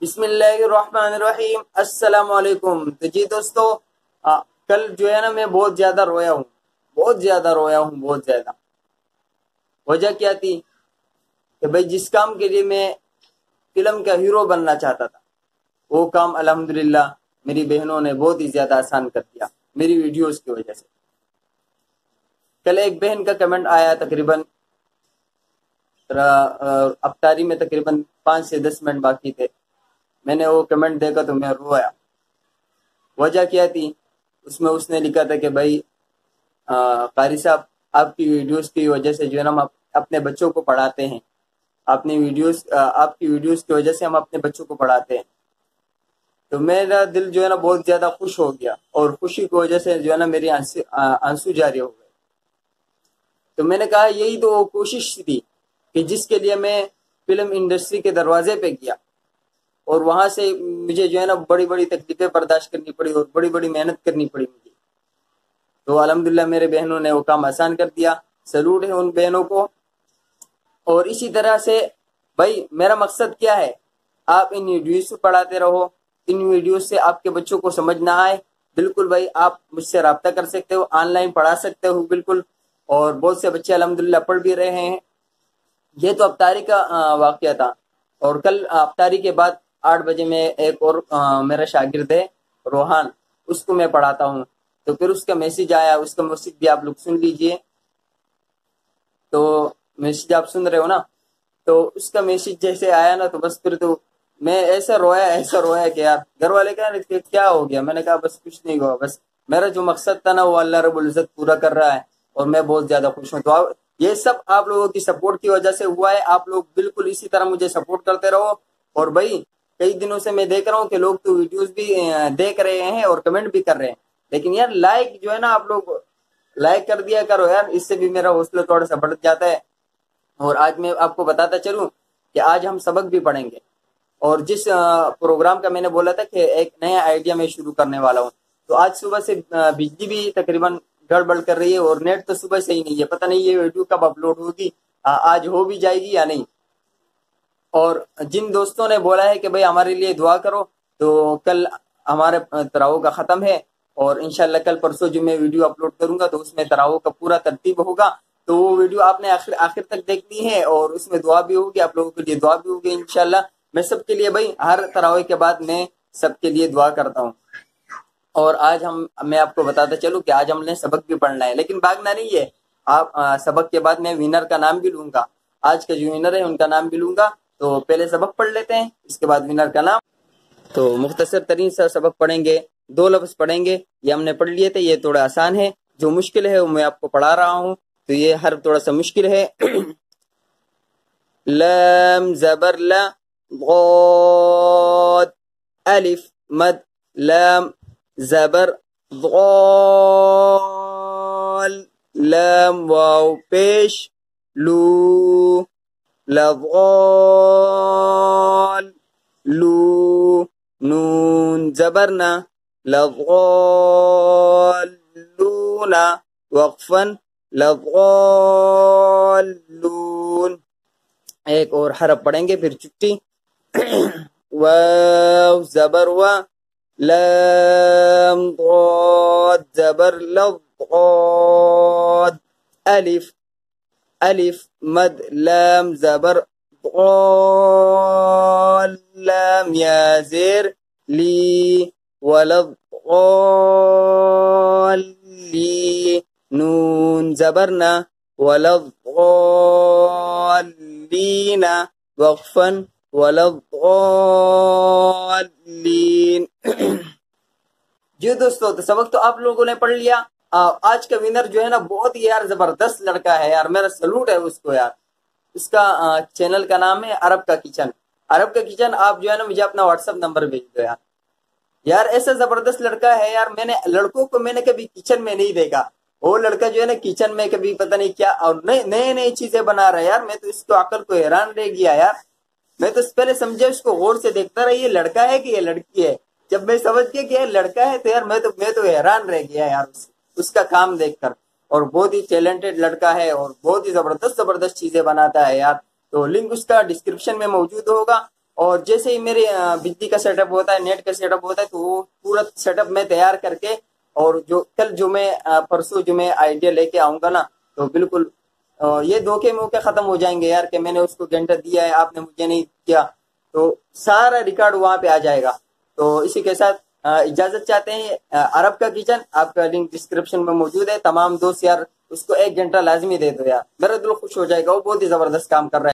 بسم اللہ الرحمن الرحیم، السلام علیکم۔ تو جی دوستو، کل جو ہے نا میں بہت زیادہ رویا ہوں، بہت زیادہ۔ وجہ کیا تھی کہ بھائی جس کام کے لیے میں فلم کا ہیرو بننا چاہتا تھا، وہ کام الحمدللہ میری بہنوں نے بہت ہی زیادہ آسان کر دیا میری ویڈیوز کی وجہ سے۔ کل ایک بہن کا کمنٹ آیا، تقریباً افطاری میں تقریباً 5 سے 10 منٹ باقی تھے، میں نے وہ کمنٹ دیکھا تو میں رویا۔ وجہ کیا تھی؟ اس میں اس نے لکھا تھا کہ بھائی قاری صاحب، آپ کی ویڈیوز کی وجہ سے جو ہے نا ہم اپنے بچوں کو پڑھاتے ہیں، آپ کی ویڈیوز کی وجہ سے ہم اپنے بچوں کو پڑھاتے ہیں۔ تو میرا دل جو ہے نا بہت زیادہ خوش ہو گیا، اور خوشی کی وجہ سے جو ہے نا میری آنسو جاری ہو گئے۔ تو میں نے کہا یہی تو کوشش تھی کہ جس کے لیے میں فلم انڈسٹری کے دروازے پہ گیا، اور وہاں سے مجھے جو ہے نا بڑی بڑی تکلیفیں برداشت کرنی پڑی اور بڑی بڑی محنت کرنی پڑی مجھے۔ تو الحمدللہ میرے بہنوں نے وہ کام آسان کر دیا، سلوٹ ہے ان بہنوں کو۔ اور اسی طرح سے بھائی میرا مقصد کیا ہے؟ آپ ان ویڈیوز سے پڑھاتے رہو، ان ویڈیوز سے آپ کے بچوں کو سمجھ نہ آئے، بالکل بھائی آپ مجھ سے رابطہ کر سکتے ہو، آن لائن پڑھا سکتے ہو بالکل، اور بہت سے بچے الحمدللہ پڑھ بھی رہے ہیں۔ یہ تو افطاری کا واقعہ تھا، اور کل افطاری کے بعد 8 بجے میں ایک اور میرا شاگرد ہے روحان، اس کو میں پڑھاتا ہوں۔ تو پھر اس کا میسج آیا، اس کا میسج بھی آپ لوگ سن لیجئے۔ تو میسج آپ سن رہے ہو نا؟ تو اس کا میسج جیسے آیا نا، تو بس پھر تو میں ایسا رویا کہ یار، گھر والے کہا کہ کیا ہو گیا؟ میں نے کہا بس کچھ نہیں ہوا، بس میرا جو مقصد تھا نا وہ اللہ رب العزت پورا کر رہا ہے، اور میں بہت زیادہ خوش ہوں۔ تو یہ سب آپ لوگوں کی سپورٹ کی وجہ سے ہوا ہے۔ آپ لوگ بالکل اسی طرح مجھے سپورٹ کرتے رہو۔ اور بھائی کئی دنوں سے میں دیکھ رہا ہوں کہ لوگ تو ویڈیوز بھی دیکھ رہے ہیں اور کمنٹ بھی کر رہے ہیں، لیکن یار لائک جو ہے نا، آپ لوگ لائک کر دیا کرو یار، اس سے بھی میرا حوصلہ تھوڑا سا بڑھ جاتا ہے۔ اور آج میں آپ کو بتاتا چلوں کہ آج ہم سبق بھی پڑھیں گے، اور جس پروگرام کا میں نے بولا تھا کہ ایک نیا آئیڈیا میں شروع کرنے والا ہوں، تو آج صبح سے بجلی بھی تقریباً گڑبڑ کر رہی ہے، اور نیٹ تو صبح سے ہی نہیں ہے، پتہ نہیں یہ ویڈیو کب اپلوڈ ہوگی، آج ہو بھی جائے گی یا نہیں۔ اور جن دوستوں نے بولا ہے کہ بھئی ہمارے لیے دعا کرو، تو کل ہمارے تراویح کا ختم ہے، اور انشاءاللہ کل پرسوں جو میں ویڈیو اپلوڈ کروں گا تو اس میں تراویح کا پورا ترتیب ہوگا۔ تو وہ ویڈیو آپ نے آخر تک دیکھنی ہے، اور اس میں دعا بھی ہوگی، آپ لوگوں کے لیے دعا بھی ہوگی انشاءاللہ۔ میں سب کے لیے بھائی ہر تراویح کے بعد میں سب کے لیے دعا کرتا ہوں۔ اور آج میں آپ کو بتاتا چلوں کہ آج ہم نے سبق بھی پڑھنا ہے، لیکن بھاگنا نہیں ہے۔ آپ سبق کے بعد میں ونر کا نام بھی لوں گا، آج کا جو ونر ہے ان کا نام بھی لوں گا۔ تو پہلے سبق پڑھ لیتے ہیں، اس کے بعد ونر کا نام۔ تو مختصر ترین سا سبق پڑھیں گے، 2 لفظ پڑھیں گے، یہ ہم نے پڑھ لیے تھے، یہ تھوڑا آسان ہے۔ جو مشکل ہے وہ میں آپ کو پڑھا رہا ہوں، تو یہ حرف تھوڑا سا مشکل ہے۔ لام زبر لا، ضاد الف مد، لام زبر ضال، لام واو پیش، لو لضال لو، نون زبرنا، لضالون، وقفا لضالون۔ ایک اور حرف پڑھیں گے پھر چھٹی۔ واو زبر وا، لام ضاد زبر لض، ضاد الف الف مد، لام زبر ضال، لام یا زیر لی، ولضالین، نون زبرنا، ولضالین، وقفا ولضالین۔ جی دوستو، تو سبق تو آپ لوگوں نے پڑھ لیا۔ آج کا ونر جو ہے نا بہت ہی یار زبردست لڑکا ہے یار، میرا سلوٹ ہے اس کو یار۔ اس کا چینل کا نام ہے عرب کا کچن۔ عرب کا کچن، آپ جو ہے نا مجھے اپنا واٹس ایپ نمبر بھیج دو یار۔ یار ایسا زبردست لڑکا ہے یار، لڑکوں کو میں نے کبھی کچن میں نہیں دیکھا۔ وہ لڑکا جو ہے نا کچن میں کبھی پتہ نہیں کیا، اور نئے چیزیں بنا رہا ہے یار۔ میں تو اس کو عقل کو حیران رہ گیا یار۔ میں تو پہلے سمجھا اس کو غور سے دیکھتا رہا، یہ لڑکا ہے کہ یہ لڑکی ہے۔ جب میں سمجھ گیا کہ یہ لڑکا ہے تو یار میں تو حیران رہ گیا یار اس کا کام دیکھ کر۔ اور بہت ہی ٹیلنٹڈ لڑکا ہے، اور بہت ہی زبردست چیزیں بناتا ہے یار۔ تو لنک اس کا ڈسکرپشن میں موجود ہوگا، اور جیسے ہی میرے بجلی کا سیٹ اپ ہوتا ہے، نیٹ کا سیٹ اپ ہوتا ہے، تو وہ پورا سیٹ اپ میں تیار کر کے، اور جو میں پرسوں جو میں آئیڈیا لے کے آؤں گا نا، تو بالکل یہ دھوکے موقع ختم ہو جائیں گے یار، کہ میں نے اس کو گھنٹہ دیا ہے، آپ نے مجھے نہیں کیا، تو سارا ریکارڈ وہاں پہ آ جائے گا۔ تو اسی کے ساتھ اجازت چاہتے ہیں۔ عرب کا کچن آپ کا لنک ڈسکرپشن میں موجود ہے، تمام دوست یار اس کو 1 گھنٹہ لازمی دے دو یار، میرا دل خوش ہو جائے گا، وہ بہت ہی زبردست کام کر رہا ہے۔